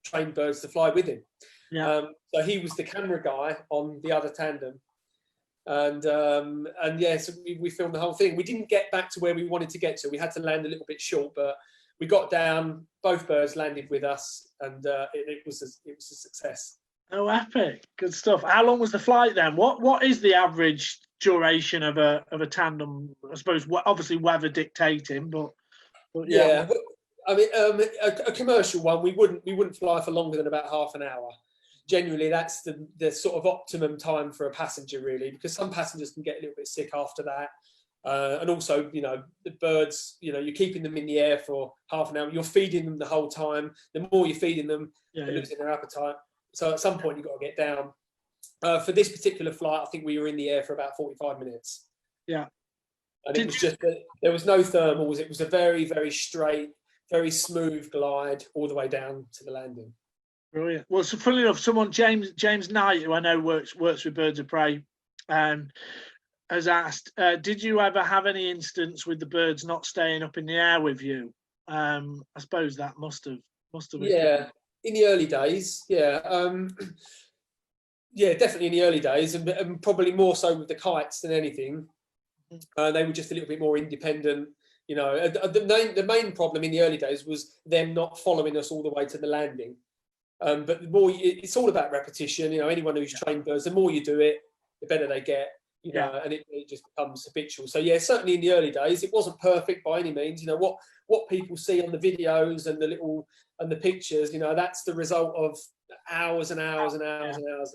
trained birds to fly with him. Yeah. So he was the camera guy on the other tandem. And yeah, so we filmed the whole thing. We didn't get back to where we wanted to get to. We had to land a little bit short, but we got down. Both birds landed with us, and it was a success. Oh, epic! Good stuff. How long was the flight then? What is the average duration of a tandem? I suppose obviously weather dictating, but yeah. I mean, a commercial one, we wouldn't fly for longer than about half an hour. Generally, that's the sort of optimum time for a passenger, really, because some passengers can get a little bit sick after that. And also, the birds, you're keeping them in the air for half an hour. You're feeding them the whole time. The more you're feeding them, they're losing their appetite. So at some point, you've got to get down. For this particular flight, I think we were in the air for about 45 minutes. Yeah. And it was just that there was no thermals. It was a very, very straight, very smooth glide all the way down to the landing. Brilliant. Well, so funnily enough, someone, James Knight, who I know works with birds of prey, has asked, did you ever have any instance with the birds not staying up in the air with you? I suppose that must have. Yeah, in the early days, yeah. Yeah, definitely in the early days, and probably more so with the kites than anything. They were just a little bit more independent. The main problem in the early days was them not following us all the way to the landing. But the more it's all about repetition. Anyone who's trained birds, the more you do it, the better they get. And it just becomes habitual. So yeah, certainly in the early days, it wasn't perfect by any means. What people see on the videos and the pictures, that's the result of hours and hours and hours and hours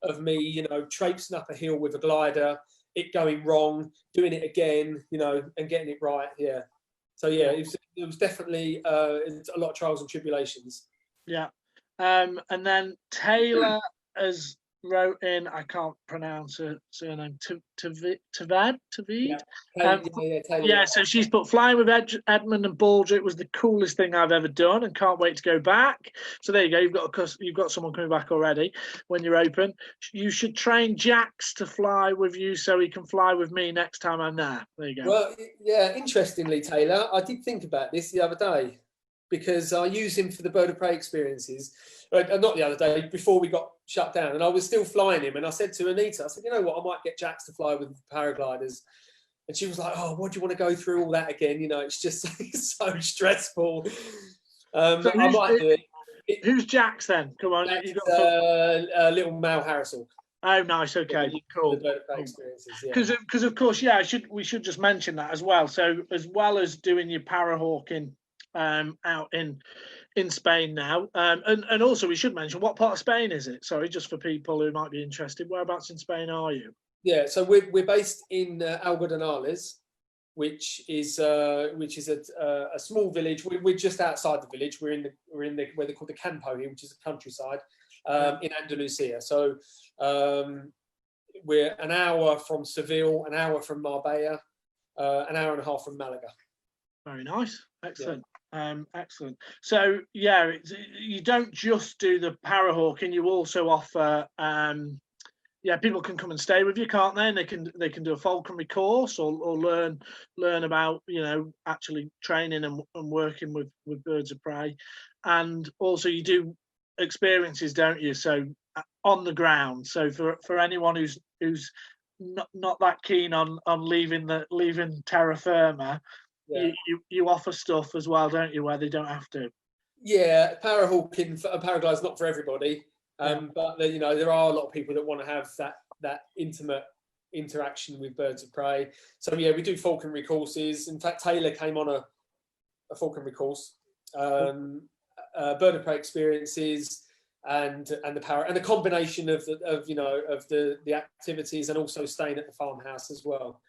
of me, traipsing up a hill with a glider, it going wrong, doing it again, and getting it right. Yeah. So yeah, it was definitely a lot of trials and tribulations. Yeah. And then Taylor has wrote in, I can't pronounce her surname, Tavid. So she's put, flying with Edmund and Bulger, it was the coolest thing I've ever done, and can't wait to go back. So there you go. You've got someone coming back already. When you're open, you should train Jax to fly with you so he can fly with me next time I'm there. There you go. Well, yeah. Interestingly, Taylor, I did think about this the other day, because I use him for the bird of prey experiences. Not the other day, before we got shut down, and I was still flying him. And I said to Anita, I said, you know what, I might get Jax to fly with paragliders. And she was like, oh, what do you want to go through all that again? It's just so stressful. I might do it. Who's Jax then? Come on. Little male Harrisel. Oh, nice. Okay, cool. Because of course, we should just mention that as well. So as well as doing your parahawking out in Spain now, and also we should mention, what part of Spain is it? Sorry, just for people who might be interested, whereabouts in Spain are you? Yeah, so we're based in Algodonales, which is a small village. We're just outside the village. We're in the where they call the Campo here, which is a countryside in Andalusia. So we're an hour from Seville, an hour from Marbella, an hour and a half from Malaga. Very nice, excellent. Excellent. So yeah, you don't just do the parahawking, you also offer people can come and stay with you, can't they? And they can do a falconry course or learn about actually training and working with birds of prey. And also you do experiences, don't you? So on the ground. So for anyone who's not that keen on leaving terra firma, you offer stuff as well, don't you, where they don't have to? Yeah, parahawking, paraglider is not for everybody, but there are a lot of people that want to have that intimate interaction with birds of prey. So yeah, we do falconry courses. In fact, Taylor came on a falconry course, bird of prey experiences, and a combination of the activities, and also staying at the farmhouse as well.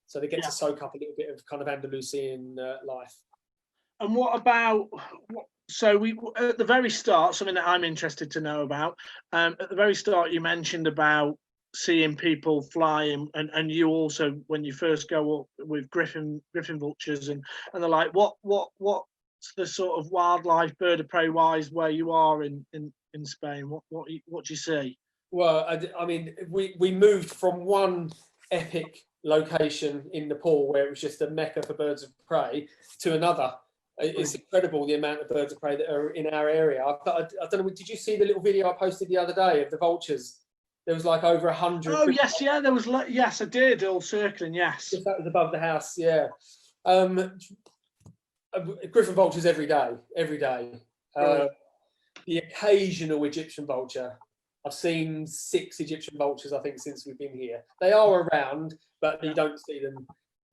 So they get to soak up a little bit of kind of Andalusian life. And what about, so we at the very start, something that I'm interested to know about, at the very start you mentioned about seeing people flying, and you also, when you first go up with griffin vultures, and they're like, what's the sort of wildlife, bird of prey wise, where you are in Spain? What do you see? Well, I mean, we moved from one epic location in Nepal where it was just a mecca for birds of prey to another. It's incredible the amount of birds of prey that are in our area. I don't know. Did you see the little video I posted the other day of the vultures? There was like over 100. Oh yes, yeah. There was. Yes, I did. All circling. Yes. Just that was above the house. Yeah. Griffin vultures every day. Every day. The occasional Egyptian vulture. I've seen 6 Egyptian vultures, I think, since we've been here. They are around, but you don't see them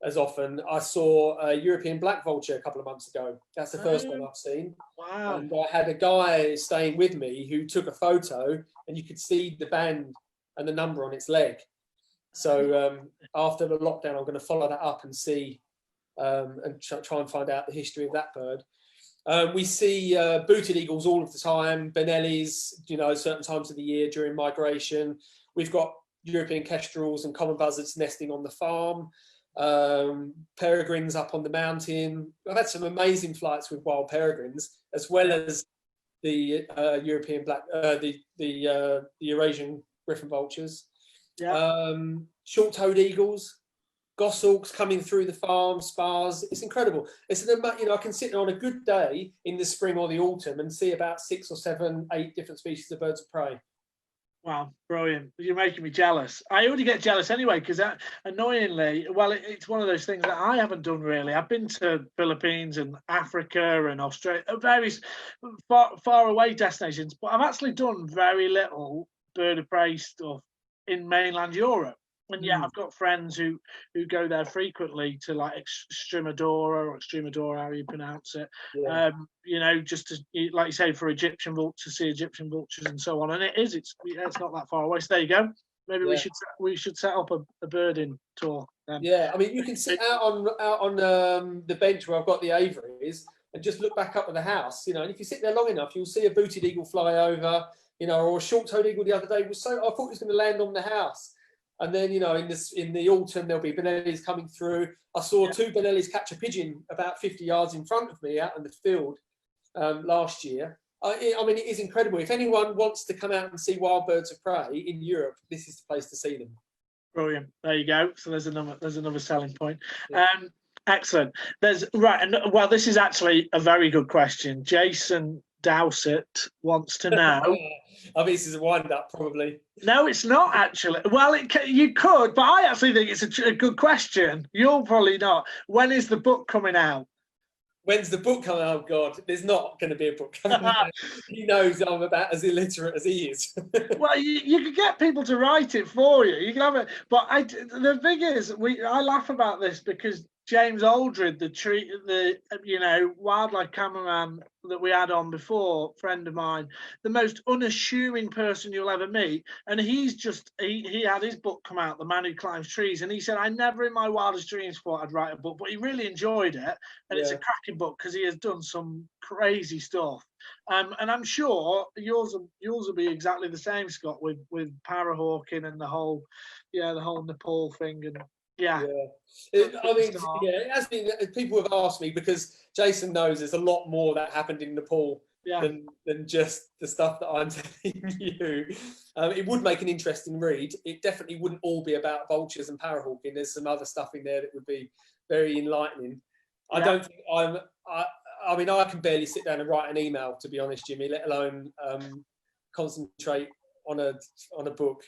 as often. I saw a European black vulture a couple of months ago. That's the first one I've seen. Wow. And I had a guy staying with me who took a photo, and you could see the band and the number on its leg. So after the lockdown, I'm going to follow that up and see and try and find out the history of that bird. We see booted eagles all of the time, Benellis, certain times of the year during migration. We've got European kestrels and common buzzards nesting on the farm, peregrines up on the mountain. I've had some amazing flights with wild peregrines, as well as the European black, the Eurasian griffin vultures. Yeah. Short-toed eagles, goshawks coming through the farm, spars. It's incredible. I can sit there on a good day in the spring or the autumn and see about 6 or 7, 8 different species of birds of prey. Wow, brilliant. You're making me jealous. I already get jealous anyway, because annoyingly, well, it's one of those things that I haven't done really. I've been to Philippines and Africa and Australia, various far away destinations, but I've actually done very little bird of prey stuff in mainland Europe. And yeah, I've got friends who go there frequently to like Extremadura, how you pronounce it. Yeah. Just to, like you say, for Egyptian vultures, to see Egyptian vultures and so on. And it's not that far away. So there you go. Maybe we should set up a birding tour. Then. Yeah, I mean, you can sit out on the bench where I've got the aviaries and just look back up at the house. And if you sit there long enough, you'll see a booted eagle fly over. Or a short-toed eagle the other day I thought it was going to land on the house. And then, in the autumn, there'll be Benellis coming through. I saw 2 Benellis catch a pigeon about 50 yards in front of me out in the field last year. I mean, it is incredible. If anyone wants to come out and see wild birds of prey in Europe, this is the place to see them. Brilliant. There you go. So there's another selling point. Yeah. Excellent. Well, this is actually a very good question. Jason Dowsett wants to know. I mean, this is a wind-up, probably. No, it's not actually. Well, you could, but I actually think it's a good question. You'll probably not. When is the book coming out? When's the book coming out? Oh, God, there's not going to be a book coming out. He knows I'm about as illiterate as he is. Well, you could get people to write it for you. You can have it. But the thing is, I laugh about this because James Aldred, the wildlife cameraman that we had on before, friend of mine, the most unassuming person you'll ever meet, and he had his book come out, The Man Who Climbs Trees, and he said, I never in my wildest dreams thought I'd write a book, but he really enjoyed it, and it's a cracking book because he has done some crazy stuff. And I'm sure yours will be exactly the same, Scott, with parahawking and the whole Nepal thing and. Yeah. It has been. People have asked me because Jason knows there's a lot more that happened in Nepal than just the stuff that I'm telling you. It would make an interesting read. It definitely wouldn't all be about vultures and parahawking. There's some other stuff in there that would be very enlightening. I don't think I mean, I can barely sit down and write an email, to be honest, Jimmy, let alone concentrate on a book.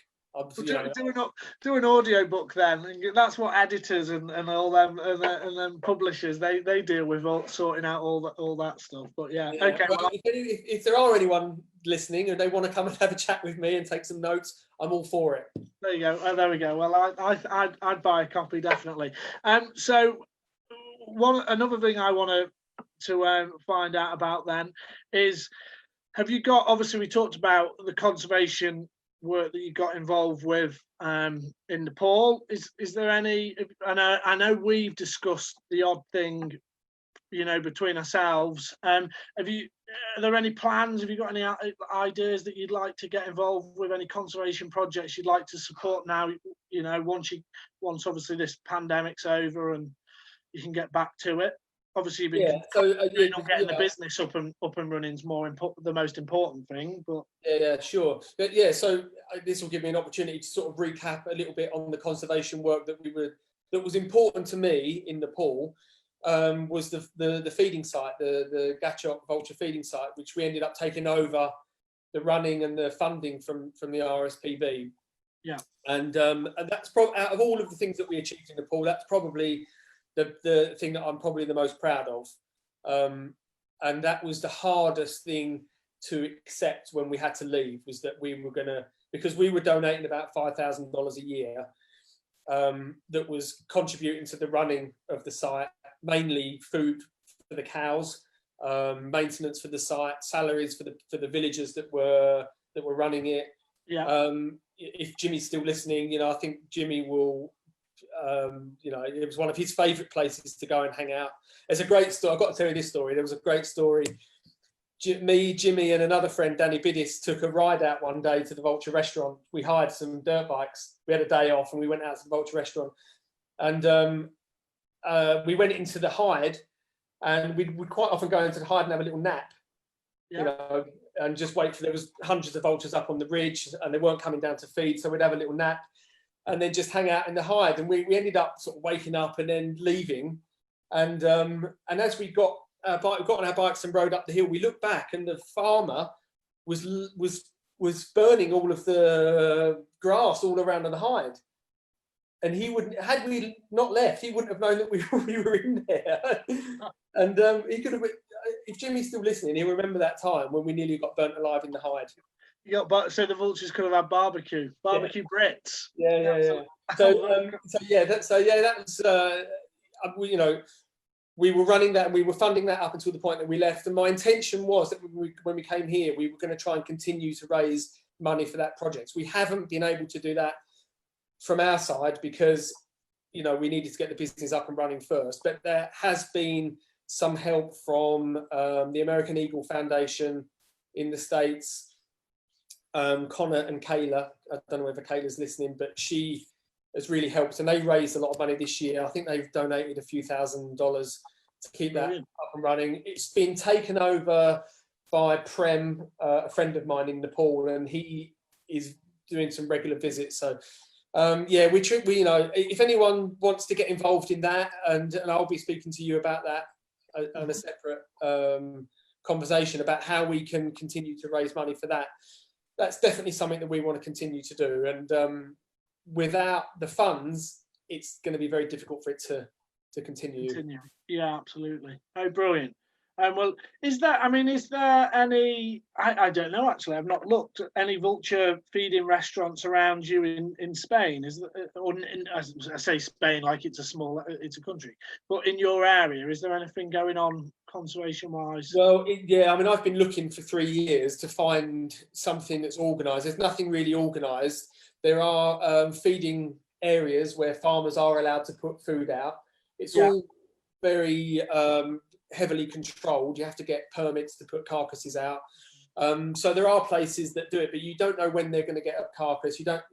Do an audio book then. That's what editors and all them and then publishers they deal with, sorting out all that stuff. But okay. Well, if there are anyone listening and they want to come and have a chat with me and take some notes, I'm all for it. There you go. There we go. Well, I'd buy a copy definitely. So another thing I want to find out about then is, have you got? Obviously, we talked about the conservation work that you got involved with in Nepal. Is there any? I know we've discussed the odd thing, between ourselves. Have are there any plans? Have you got any ideas that you'd like to get involved with? Any conservation projects you'd like to support now? You know, once obviously this pandemic's over and you can get back to it. Obviously, you've been not getting the business up and running is the most important thing. But sure. But yeah, so this will give me an opportunity to sort of recap a little bit on the conservation work that was important to me in Nepal. Was the feeding site, the Gachok vulture feeding site, which we ended up taking over the running and the funding from the RSPB. Yeah. And that's probably, out of all of the things that we achieved in Nepal, that's probably the thing that I'm probably the most proud of. And that was the hardest thing to accept when we had to leave, was that we were because we were donating about $5,000 a year, that was contributing to the running of the site, mainly food for the cows, maintenance for the site, salaries for the villagers that were running it. Yeah. If Jimmy's still listening, you know, I think Jimmy will. You know, it was one of his favourite places to go and hang out. It's a great story. I've got to tell you this story. There was a great story. Me, Jimmy, and another friend, Danny Biddis, took a ride out one day to the Vulture restaurant. We hired some dirt bikes. We had a day off, and we went out to the Vulture restaurant. And we went into the hide, and we'd quite often go into the hide and have a little nap. Yeah. You know, and just wait for, there was hundreds of vultures up on the ridge, and they weren't coming down to feed, so we'd have a little nap and then just hang out in the hide. And we ended up sort of waking up and then leaving. And as we got on our bikes and rode up the hill, we looked back, and the farmer was burning all of the grass all around the hide. And he wouldn't, had we not left, he wouldn't have known that we were in there. And he could have, if Jimmy's still listening, he'll remember that time when we nearly got burnt alive in the hide. Yeah, but so the vultures could have had barbecue Brits. Yeah. That was, you know, we were running that and we were funding that up until the point that we left. And my intention was that when we came here, we were going to try and continue to raise money for that project. We haven't been able to do that from our side because, you know, we needed to get the business up and running first. But there has been some help from the American Eagle Foundation in the States. Connor and Kayla, I don't know whether Kayla's listening, but she has really helped, and they raised a lot of money this year. I think they've donated a few $1,000s to keep that up and running. It's been taken over by Prem, a friend of mine in Nepal, and he is doing some regular visits. So we you know, if anyone wants to get involved in that, and I'll be speaking to you about that on a separate conversation about how we can continue to raise money for that. That's definitely something that we want to continue to do. And without the funds, it's going to be very difficult for it to continue. Yeah, absolutely. Oh, brilliant. Well, is there any, I don't know, actually, I've not looked at any vulture feeding restaurants around you in Spain. Is there, or as I say Spain like it's a country, but in your area, is there anything going on conservation-wise? Well, I mean, I've been looking for 3 years to find something that's organised. There's nothing really organised. There are feeding areas where farmers are allowed to put food out. It's all very heavily controlled. You have to get permits to put carcasses out. So there are places that do it, but you don't know when they're going to get a carcass. You don't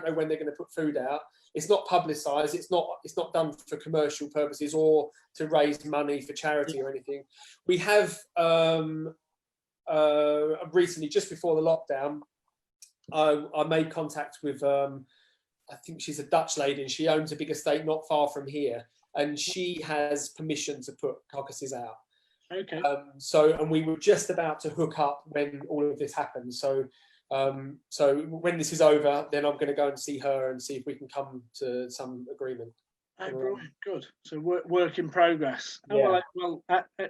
know when they're going to put food out. It's not publicised. It's not done for commercial purposes or to raise money for charity or anything. We have recently, just before the lockdown, I made contact with I think she's a Dutch lady, and she owns a big estate not far from here. And she has permission to put carcasses out. Okay. And we were just about to hook up when all of this happened. So when this is over, then I'm going to go and see her and see if we can come to some agreement. Oh, brilliant. Good. So work in progress. Oh, well,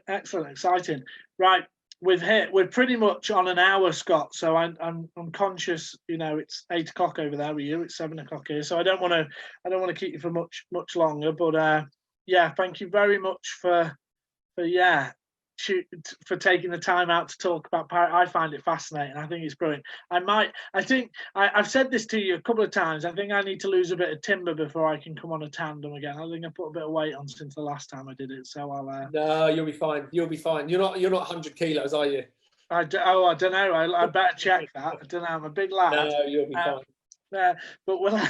excellent, exciting. Right, we're pretty much on an hour, Scott. So I'm conscious. You know, it's 8 o'clock over there with you. It's 7 o'clock here. So I don't want to keep you for much longer. But thank you very much for taking the time out to talk about pirate. I find it fascinating. I think it's brilliant. I've said this to you a couple of times. I think I need to lose a bit of timber before I can come on a tandem again. I think I put a bit of weight on since the last time I did it. So I'll. No, you'll be fine. You'll be fine. You're not 100 kilos, are you? I don't know. I better check that. I don't know. I'm a big lad. No, you'll be fine. But we'll,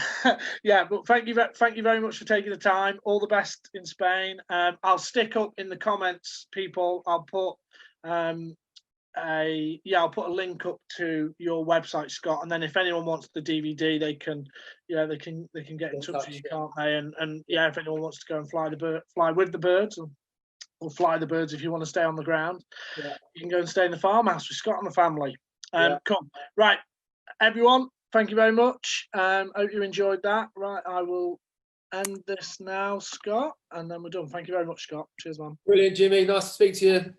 yeah. But thank you very much for taking the time. All the best in Spain. I'll stick up in the comments, people. I'll put I'll put a link up to your website, Scott, and then if anyone wants the DVD, they can get in touch with you, can't they? And if anyone wants to go and fly with the birds, or fly the birds if you want to stay on the ground, you can go and stay in the farmhouse with Scott and the family. Come right, everyone. Thank you very much. Hope you enjoyed that. Right, I will end this now, Scott, and then we're done. Thank you very much, Scott. Cheers, man. Brilliant, Jimmy. Nice to speak to you.